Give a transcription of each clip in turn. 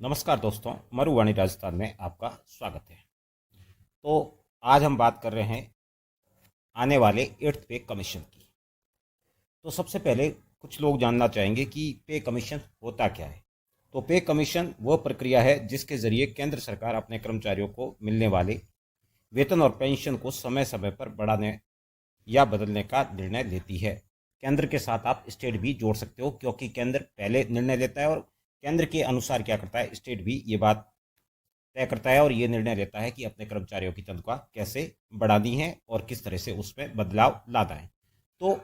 नमस्कार दोस्तों, मरुवाणी राजस्थान में आपका स्वागत है। तो आज हम बात कर रहे हैं आने वाले 8th पे कमीशन की। तो सबसे पहले कुछ लोग जानना चाहेंगे कि पे कमीशन होता क्या है। तो पे कमीशन वह प्रक्रिया है जिसके जरिए केंद्र सरकार अपने कर्मचारियों को मिलने वाले वेतन और पेंशन को समय समय पर बढ़ाने या बदलने का निर्णय लेती है। केंद्र के साथ आप स्टेट भी जोड़ सकते हो, क्योंकि केंद्र पहले निर्णय लेता है और केंद्र के अनुसार क्या करता है, स्टेट भी ये बात तय करता है और ये निर्णय लेता है कि अपने कर्मचारियों की तनख्वाह कैसे बढ़ानी है और किस तरह से उसमें बदलाव लाना है। तो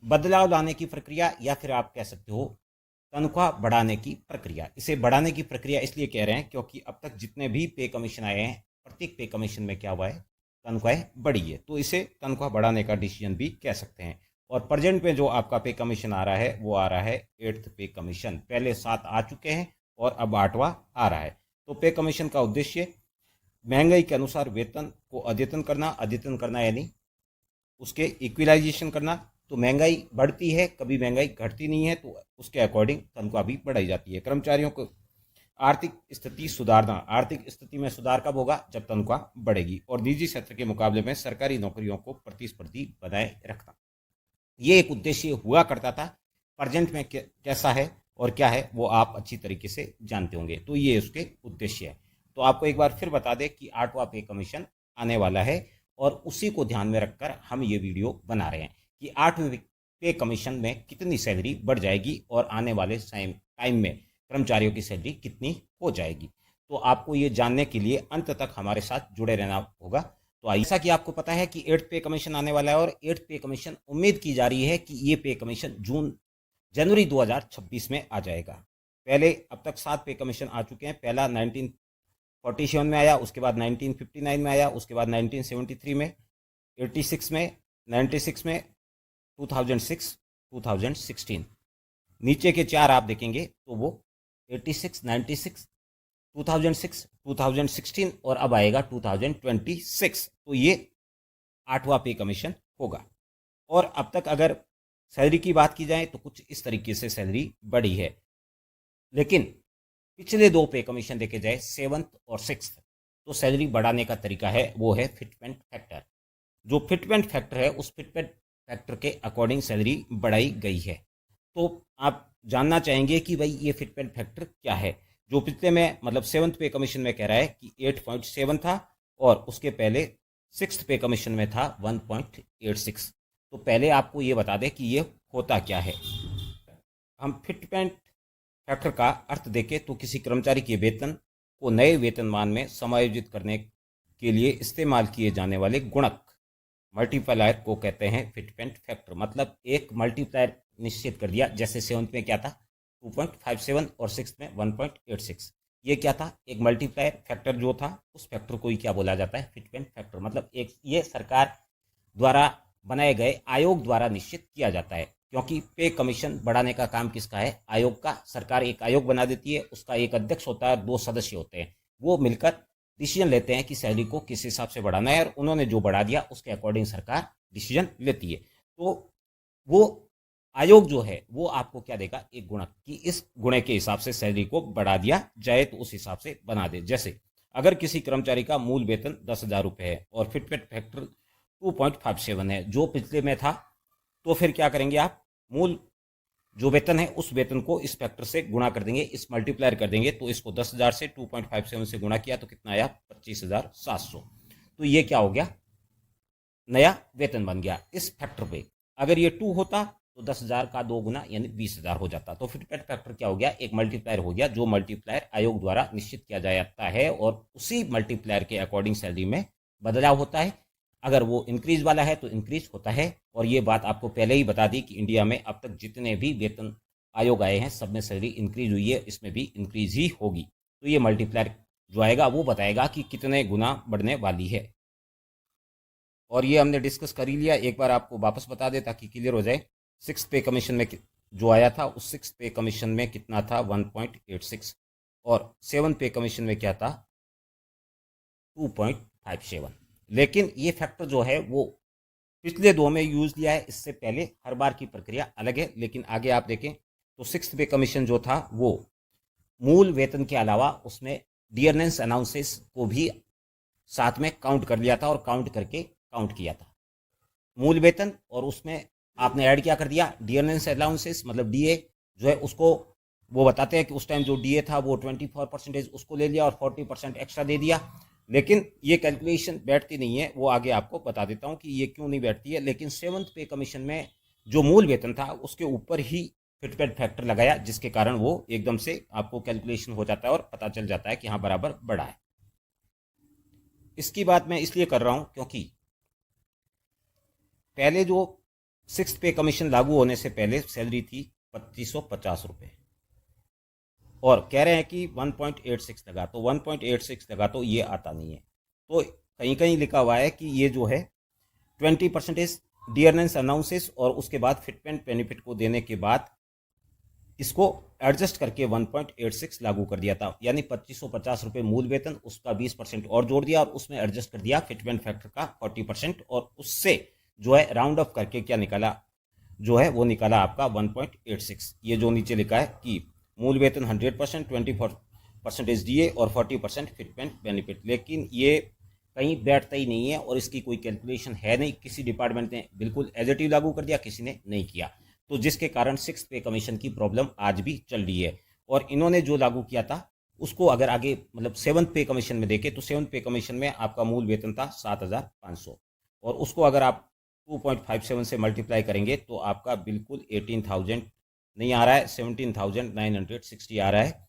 बदलाव लाने की प्रक्रिया, या फिर आप कह सकते हो तनख्वाह बढ़ाने की प्रक्रिया। इसे बढ़ाने की प्रक्रिया इसलिए कह रहे हैं क्योंकि अब तक जितने भी पे कमीशन आए हैं, प्रत्येक पे कमीशन में क्या हुआ है, तनख्वाहें बढ़ी है। तो इसे तनख्वाह बढ़ाने का डिसीजन भी कह सकते हैं। और प्रेजेंट में जो आपका पे कमीशन आ रहा है वो आ रहा है 8th पे कमीशन। पहले 7 आ चुके हैं और अब 8वां आ रहा है। तो पे कमीशन का उद्देश्य महंगाई के अनुसार वेतन को अद्यतन करना यानी उसके इक्विलाइजेशन करना। तो महंगाई बढ़ती है, कभी महंगाई घटती नहीं है, तो उसके अकॉर्डिंग तनख्वाह भी बढ़ाई जाती है। कर्मचारियों को आर्थिक स्थिति सुधारना, आर्थिक स्थिति में सुधार कब होगा, जब तनख्वाह बढ़ेगी। और निजी क्षेत्र के मुकाबले में सरकारी नौकरियों को प्रतिस्पर्धी बनाए रखना, ये एक उद्देश्य हुआ करता था। प्रेजेंट में कैसा है और क्या है वो आप अच्छी तरीके से जानते होंगे। तो ये उसके उद्देश्य है। तो आपको एक बार फिर बता दें कि 8वां पे कमीशन आने वाला है और उसी को ध्यान में रखकर हम ये वीडियो बना रहे हैं कि 8वें पे कमीशन में कितनी सैलरी बढ़ जाएगी और आने वाले टाइम में कर्मचारियों की सैलरी कितनी हो जाएगी। तो आपको ये जानने के लिए अंत तक हमारे साथ जुड़े रहना होगा। तो ऐसा कि आपको पता है कि 8th पे कमीशन आने वाला है और 8th पे कमीशन उम्मीद की जा रही है कि ये पे कमीशन जनवरी 2026 में आ जाएगा। पहले अब तक 7 पे कमीशन आ चुके हैं। पहला 1947 में आया, उसके बाद 1959 में आया, उसके बाद 1973 में, 86 में, 96 में, 2006, 2016। नीचे के चार आप देखेंगे तो वो 86, 96, 2006, 2016 और अब आएगा 2026। तो ये 8वां पे कमीशन होगा। और अब तक अगर सैलरी की बात की जाए तो कुछ इस तरीके से सैलरी बढ़ी है। लेकिन पिछले दो पे कमीशन देखे जाए, 7th और 6th, तो सैलरी बढ़ाने का तरीका है वो है फिटमेंट फैक्टर। जो फिटमेंट फैक्टर है उस फिटमेंट फैक्टर के अकॉर्डिंग सैलरी बढ़ाई गई है। तो आप जानना चाहेंगे कि भाई ये फिटमेंट फैक्टर क्या है। जो पिछले में मतलब 7th पे कमीशन में कह रहा है कि 8.7 था और उसके पहले 6th पे कमीशन में था 1.86। तो पहले आपको ये बता दें कि ये होता क्या है। हम फिटमेंट फैक्टर का अर्थ देखें तो किसी कर्मचारी के वेतन को नए वेतनमान में समायोजित करने के लिए इस्तेमाल किए जाने वाले गुणक मल्टीप्लायर को कहते हैं फिटमेंट फैक्टर। मतलब एक मल्टीप्लायर निश्चित कर दिया, जैसे 7th में क्या था 2.57 और 6th में 1.86। ये क्या था, एक मल्टीप्लायर फैक्टर जो था, उस फैक्टर को ही क्या बोला जाता है, फिटमेंट फैक्टर। मतलब एक ये सरकार द्वारा बनाए गए आयोग द्वारा निश्चित किया जाता है, क्योंकि पे कमीशन बढ़ाने का काम किसका है, आयोग का। सरकार एक आयोग बना देती है, उसका एक अध्यक्ष होता है और 2 सदस्य होते हैं। वो मिलकर डिसीजन लेते हैं कि सैलरी को किस हिसाब से बढ़ाना है और उन्होंने जो बढ़ा दिया उसके अकॉर्डिंग सरकार डिसीजन लेती है। तो वो आयोग जो है वो आपको क्या देगा, एक गुणक, कि इस गुणे के हिसाब से सैलरी को बढ़ा दिया जाए तो उस हिसाब से बना दे। जैसे अगर किसी कर्मचारी का मूल वेतन 10,000 रुपये है और फिटमेंट फैक्टर 2.57 है जो पिछले में था, तो फिर क्या करेंगे आप, मूल जो वेतन है उस वेतन को इस फैक्टर से गुणा कर देंगे, इस मल्टीप्लायर कर देंगे। तो इसको 10,000 से 2.57 से गुणा किया तो कितना आया, 25,700। तो ये क्या हो गया, नया वेतन बन गया इस फैक्टर पे। अगर ये 2 होता तो 10,000 का 2 गुना यानी 20,000 हो जाता। तो फिटमेंट फैक्टर क्या हो गया, एक मल्टीप्लायर हो गया, जो मल्टीप्लायर आयोग द्वारा निश्चित किया जाता है और उसी मल्टीप्लायर के अकॉर्डिंग सैलरी में बदलाव होता है। अगर वो इंक्रीज वाला है तो इंक्रीज होता है। और ये बात आपको पहले ही बता दी कि इंडिया में अब तक जितने भी वेतन आयोग आए हैं सब में सैलरी इंक्रीज हुई है, इसमें भी इंक्रीज ही होगी। तो ये मल्टीप्लायर जो आएगा वो बताएगा कि कितने गुना बढ़ने वाली है। और ये हमने डिस्कस कर ही लिया, एक बार आपको वापस बता दे ताकि क्लियर हो जाए। 6th पे कमीशन में जो आया था उस 6th पे कमीशन में कितना था, 1.86। और 7th पे कमीशन में क्या था, 2.57। लेकिन ये फैक्टर जो है वो पिछले 2 में यूज लिया है, इससे पहले हर बार की प्रक्रिया अलग है। लेकिन आगे आप देखें तो 6th पे कमीशन जो था वो मूल वेतन के अलावा उसमें डियरनेंस अनाउंसेस को भी साथ में काउंट कर लिया था और काउंट करके काउंट किया था। मूल वेतन और उसमें आपने ऐड क्या कर दिया, डियरनेंस अलाउंसेस, मतलब डीए जो है उसको वो बताते हैं कि उस टाइम जो डीए था वो 24% उसको ले लिया और 40% एक्स्ट्रा दे दिया। लेकिन ये कैलकुलेशन बैठती नहीं है, वो आगे आपको बता देता हूँ कि ये क्यों नहीं बैठती है। लेकिन 7th पे कमीशन में जो मूल वेतन था उसके ऊपर ही फिटमेंट फैक्टर लगाया, जिसके कारण वो एकदम से आपको कैलकुलेशन हो जाता है और पता चल जाता है कि हाँ बराबर बढ़ा है। इसकी बात मैं इसलिए कर रहा हूँ क्योंकि पहले जो 6th पे कमीशन लागू होने से पहले सैलरी थी 2550 रुपये और कह रहे हैं कि 1.86 लगा, तो 1.86 लगा तो ये आता नहीं है। तो कहीं कहीं लिखा हुआ है कि ये जो है 20% डियरनेंस अनाउंसेस और उसके बाद फिटमेंट बेनिफिट को देने के बाद इसको एडजस्ट करके 1.86 लागू कर दिया था, यानी 2550 रुपये मूल वेतन, उसका 20% और जोड़ दिया और उसमें एडजस्ट कर दिया फिटमेंट फैक्टर का 40% और उससे जो है राउंड अप करके क्या निकाला, जो है वो निकाला आपका 1.86। ये जो नीचे लिखा है कि मूल वेतन 100%, 24% डीए और 40% फिटमेंट बेनिफिट, लेकिन ये कहीं बैठता ही नहीं है और इसकी कोई कैलकुलेशन है नहीं। किसी डिपार्टमेंट ने बिल्कुल एज इट इज लागू कर दिया, किसी ने नहीं किया, तो जिसके कारण 6th पे कमीशन की प्रॉब्लम आज भी चल रही है। और इन्होंने जो लागू किया था उसको अगर आगे मतलब 7th पे कमीशन में देखें तो 7th पे कमीशन में आपका मूल वेतन था 7500 और उसको अगर आप 2.57 से मल्टीप्लाई करेंगे तो आपका बिल्कुल 18,000 नहीं आ रहा है, 17,960 आ रहा है,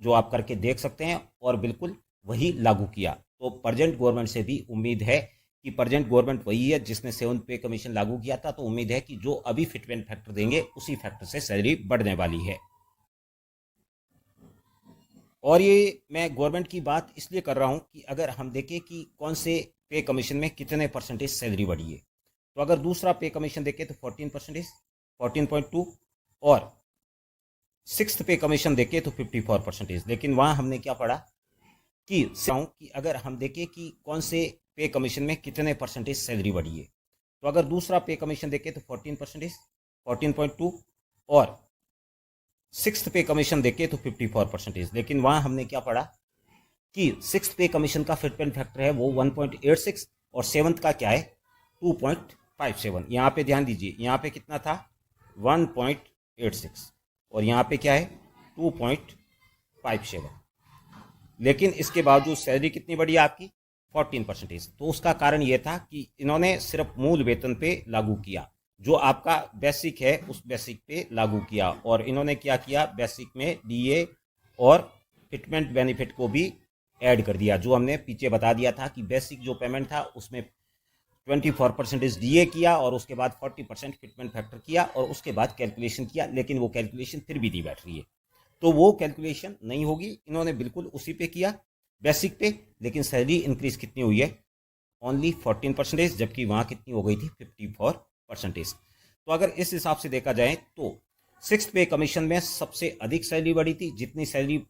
जो आप करके देख सकते हैं और बिल्कुल वही लागू किया। तो प्रजेंट गवर्नमेंट से भी उम्मीद है कि प्रजेंट गवर्नमेंट वही है जिसने 7th पे कमीशन लागू किया था, तो उम्मीद है कि जो अभी फिटमेंट फैक्टर देंगे उसी फैक्टर से सैलरी बढ़ने वाली है। और ये मैं गवर्नमेंट की बात इसलिए कर रहा हूँ कि अगर हम देखें कि कौन से पे कमीशन में कितने परसेंटेज सैलरी बढ़ी है, तो अगर दूसरा पे कमीशन देखें तो 14%, 14.2, और 6th पे कमीशन देखें तो 54%। लेकिन वहाँ हमने क्या पढ़ा कि अगर हम देखें कि कौन से पे कमीशन में कितने परसेंटेज सैलरी बढ़ी है, तो अगर दूसरा पे कमीशन देखें तो 14%, 14.2, और 6th पे कमीशन देखें तो 54%। लेकिन वहाँ हमने क्या पढ़ा कि 6th पे कमीशन का फिटमेंट फैक्टर है वो 1.86 और 7th का क्या है 2.57। यहाँ पे ध्यान दीजिए, यहाँ पे कितना था 1.86 और यहाँ पे क्या है 2.57, लेकिन इसके बावजूद सैलरी कितनी बढ़ी आपकी 14%। तो उसका कारण यह था कि इन्होंने सिर्फ मूल वेतन पे लागू किया, जो आपका बेसिक है उस बेसिक पे लागू किया, और इन्होंने क्या किया बेसिक में डीए और फिटमेंट बेनिफिट को भी ऐड कर दिया। जो हमने पीछे बता दिया था कि बेसिक जो पेमेंट था उसमें 24% डीए किया और उसके बाद 40% फिटमेंट फैक्टर किया और उसके बाद कैलकुलेशन किया, लेकिन वो कैलकुलेशन फिर भी नहीं बैठ रही है। तो वो कैलकुलेशन नहीं होगी, इन्होंने बिल्कुल उसी पे किया बेसिक पे, लेकिन सैलरी इंक्रीज कितनी हुई है ओनली 14%, जबकि वहाँ कितनी हो गई थी 54%। तो अगर इस हिसाब से देखा जाए तो 6th पे कमीशन में सबसे अधिक सैलरी बढ़ी थी, जितनी सैलरी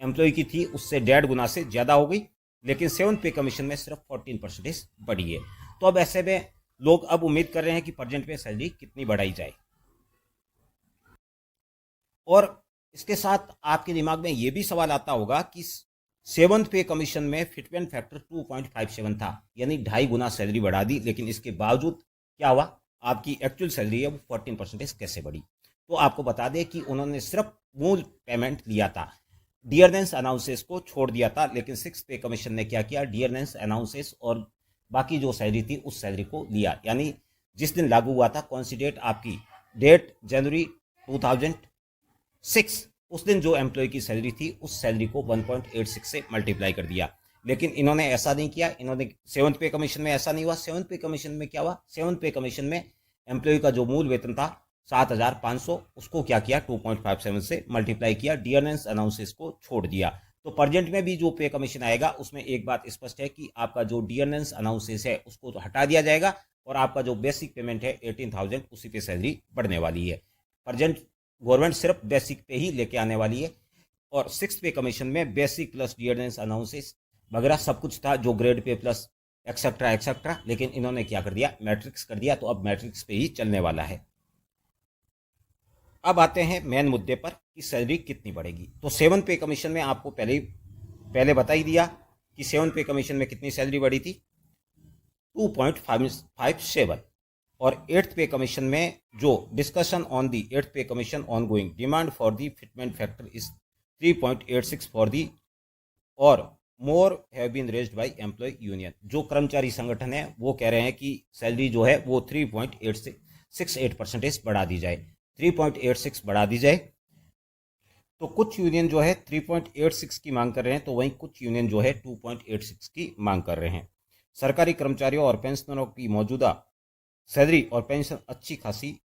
एम्प्लॉय की थी उससे 1.5 गुना से ज़्यादा हो गई, लेकिन 7th पे कमीशन में सिर्फ 14% बढ़ी है। तो अब ऐसे में लोग अब उम्मीद कर रहे हैं कि प्रजेंट पे सैलरी कितनी बढ़ाई जाए। और इसके साथ आपके दिमाग में ये भी सवाल आता होगा कि 7th पे कमीशन में फिटमेंट फैक्टर 2.57 था, यानी 2.5 गुना सैलरी बढ़ा दी, लेकिन इसके बावजूद क्या हुआ आपकी एक्चुअल सैलरी है वो 14% कैसे बढ़ी। तो आपको बता दें कि उन्होंने सिर्फ मूल पेमेंट लिया था, डियरनेंस अनाउंसेस को छोड़ दिया था, लेकिन 6th पे कमीशन ने क्या किया डियरनेंस अनाउंसेस और बाकी जो सैलरी थी उस सैलरी को लिया, यानी जिस दिन लागू हुआ था कौन सी डेट आपकी डेट जनवरी 2006, उस दिन जो एम्प्लॉय की सैलरी थी उस सैलरी को 1.86 से मल्टीप्लाई कर दिया। लेकिन इन्होंने ऐसा नहीं किया, इन्होंने 7th पे कमीशन में ऐसा नहीं हुआ। 7th पे कमीशन में क्या हुआ, 7th पे कमीशन में एम्प्लॉय का जो मूल वेतन था 7,500, उसको क्या किया 2.57 से मल्टीप्लाई किया, डियरनेंस अनाउंसेस को छोड़ दिया। तो प्रजेंट में भी जो पे कमीशन आएगा उसमें एक बात स्पष्ट है कि आपका जो डियरनेंस अनाउंसेस है उसको तो हटा दिया जाएगा और आपका जो बेसिक पेमेंट है 18,000 उसी पे सैलरी बढ़ने वाली है। प्रजेंट गवर्नमेंट सिर्फ बेसिक पे ही लेके आने वाली है, और 6th पे कमीशन में बेसिक प्लस डियरनेंस अनाउंसेस वगैरह सब कुछ था, जो grade pay plus etcetera etcetera, लेकिन इन्होंने क्या कर दिया मैट्रिक्स कर दिया, तो अब मैट्रिक्स पे ही चलने वाला है। अब आते हैं मेन मुद्दे पर कि सैलरी कितनी बढ़ेगी। तो 7 पे कमीशन में आपको पहले बता ही दिया कि 7 पे कमीशन में कितनी सैलरी बढ़ी थी, 2.57। और 8th पे कमीशन में जो discussion on the 8th pay commission on going demand for the fitment factor is 3.86 for the और more have been raised by employ union. जो कर्मचारी संगठन है वो कह रहे हैं कि सैलरी जो है वो 3.68% बढ़ा दी जाए, 3.86 बढ़ा दी जाए। तो कुछ यूनियन जो है 3.86 की मांग कर रहे हैं, तो वहीं कुछ यूनियन जो है 2.86 की मांग कर रहे हैं। सरकारी कर्मचारियों और पेंशनरों की मौजूदा सैलरी और पेंशन अच्छी खासी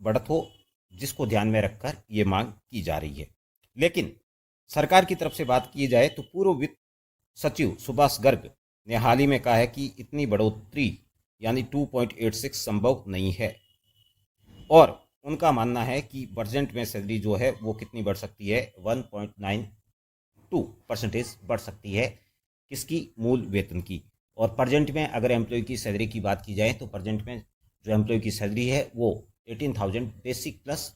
बढ़त हो, जिसको ध्यान में रखकर ये मांग की जा रही है। लेकिन सरकार की तरफ से बात की जाए तो पूर्व वित्त सचिव सुभाष गर्ग ने हाल ही में कहा है कि इतनी बढ़ोतरी यानी 2.86 संभव नहीं है, और उनका मानना है कि बजट में सैलरी जो है वो कितनी बढ़ सकती है, 1.92% बढ़ सकती है किसकी, मूल वेतन की। और प्रेजेंट में अगर एम्प्लॉय की सैलरी की बात की जाए तो प्रेजेंट में जो एम्प्लॉय की सैलरी है वो 18,000 बेसिक प्लस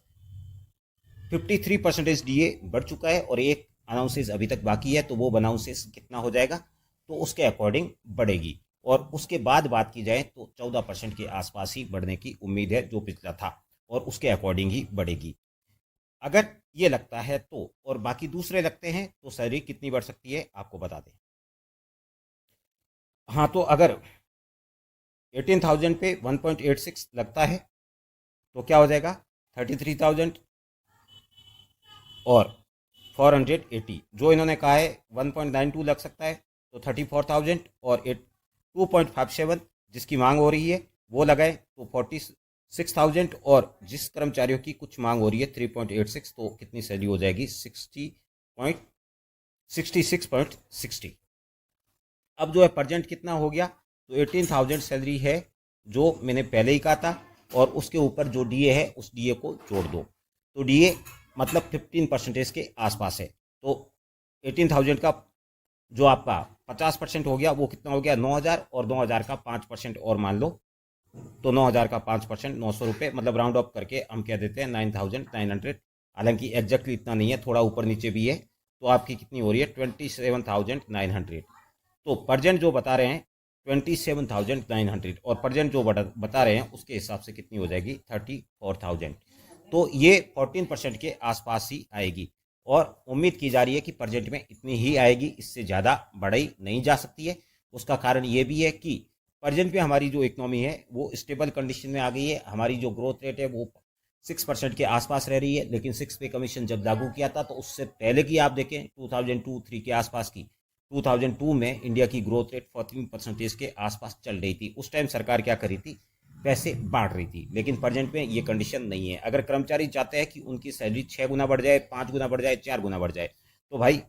53% डीए बढ़ चुका है, और एक अनाउंसेस अभी तक बाकी है, तो वो अनाउंसेस कितना हो जाएगा, तो उसके अकॉर्डिंग बढ़ेगी। और उसके बाद बात की जाए तो 14% के आसपास ही बढ़ने की उम्मीद है जो पिछला था, और उसके अकॉर्डिंग ही बढ़ेगी अगर ये लगता है तो। और बाकी दूसरे लगते हैं तो सैलरी कितनी बढ़ सकती है आपको बता दें। हाँ, तो अगर 18,000 पे 1.86 लगता है तो क्या हो जाएगा, 33,000 और 480। जो इन्होंने कहा है 1.92 लग सकता है तो 34,000 और 2.57 जिसकी मांग हो रही है वो लगाए तो 46,000, और जिस कर्मचारियों की कुछ मांग हो रही है 3.86 तो कितनी सैलरी हो जाएगी, 66.60। अब जो है प्रेजेंट कितना हो गया, तो 18,000 सैलरी है जो मैंने पहले ही कहा था, और उसके ऊपर जो डीए है उस डीए को जोड़ दो, तो डीए मतलब 15% के आसपास है। तो 18,000 का जो आपका 50% हो गया वो कितना हो गया, 9,000, और 9,000 का 5% और मान लो तो 9,000 का 5% 900 रुपये, मतलब राउंड अप करके हम कह देते हैं 9,900। हालांकि एग्जैक्टली इतना नहीं है, थोड़ा ऊपर नीचे भी है, तो आपकी कितनी हो रही है 27,900। तो प्रजेंट जो बता रहे हैं 27,900, और प्रजेंट जो बता रहे हैं उसके हिसाब से कितनी हो जाएगी 34,000। तो ये 14% के आसपास ही आएगी, और उम्मीद की जा रही है कि प्रजेंट में इतनी ही आएगी, इससे ज़्यादा बढ़ाई नहीं जा सकती है। उसका कारण ये भी है कि प्रजेंट में हमारी जो इकोनॉमी है वो स्टेबल कंडीशन में आ गई है, हमारी जो ग्रोथ रेट है वो 6% के आसपास रह रही है। लेकिन 6 पे कमीशन जब लागू किया था तो उससे पहले की आप देखें 2002-3 के आसपास की, 2002 में इंडिया की ग्रोथ रेट 14% के आसपास चल रही थी। उस टाइम सरकार क्या कर रही थी, पैसे बांट रही थी। लेकिन प्रेजेंट में ये कंडीशन नहीं है। अगर कर्मचारी चाहते हैं कि उनकी सैलरी 6 गुना बढ़ जाए, 5 गुना बढ़ जाए, 4 गुना बढ़ जाए, तो भाई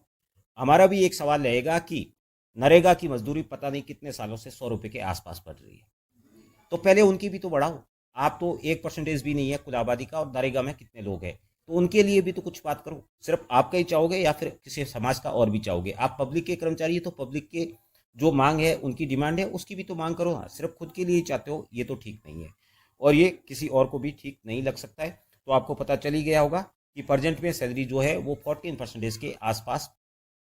हमारा भी एक सवाल रहेगा कि नरेगा की मजदूरी पता नहीं कितने सालों से 100 रुपये के आसपास बढ़ रही है, तो पहले उनकी भी तो बढ़ाओ। आप तो 1% भी नहीं है कुल आबादी का, और नरेगा में कितने लोग हैं, तो उनके लिए भी तो कुछ बात करो। सिर्फ आपका ही चाहोगे या फिर किसी समाज का और भी चाहोगे? आप पब्लिक के कर्मचारी है तो पब्लिक के जो मांग है, उनकी डिमांड है, उसकी भी तो मांग करो ना। सिर्फ खुद के लिए ही चाहते हो, ये तो ठीक नहीं है, और ये किसी और को भी ठीक नहीं लग सकता है। तो आपको पता चल ही गया होगा कि प्रेजेंट में सैलरी जो है वो 14% के आसपास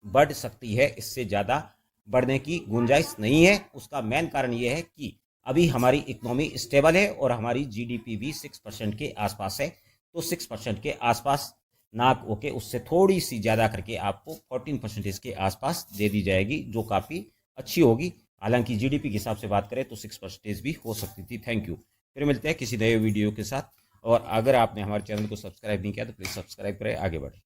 बढ़ सकती है, इससे ज़्यादा बढ़ने की गुंजाइश नहीं है। उसका मेन कारण ये है कि अभी हमारी इकोनॉमी स्टेबल है और हमारी जीडीपी भी 6% के आसपास है। तो 6% के आसपास नाक ओके, उससे थोड़ी सी ज़्यादा करके आपको 14% के आसपास दे दी जाएगी, जो काफ़ी अच्छी होगी। हालांकि जीडीपी के हिसाब से बात करें तो 6% भी हो सकती थी। Thank you. फिर मिलते हैं किसी नए वीडियो के साथ, और अगर आपने हमारे चैनल को सब्सक्राइब नहीं किया तो प्लीज़ सब्सक्राइब करें, आगे बढ़ें।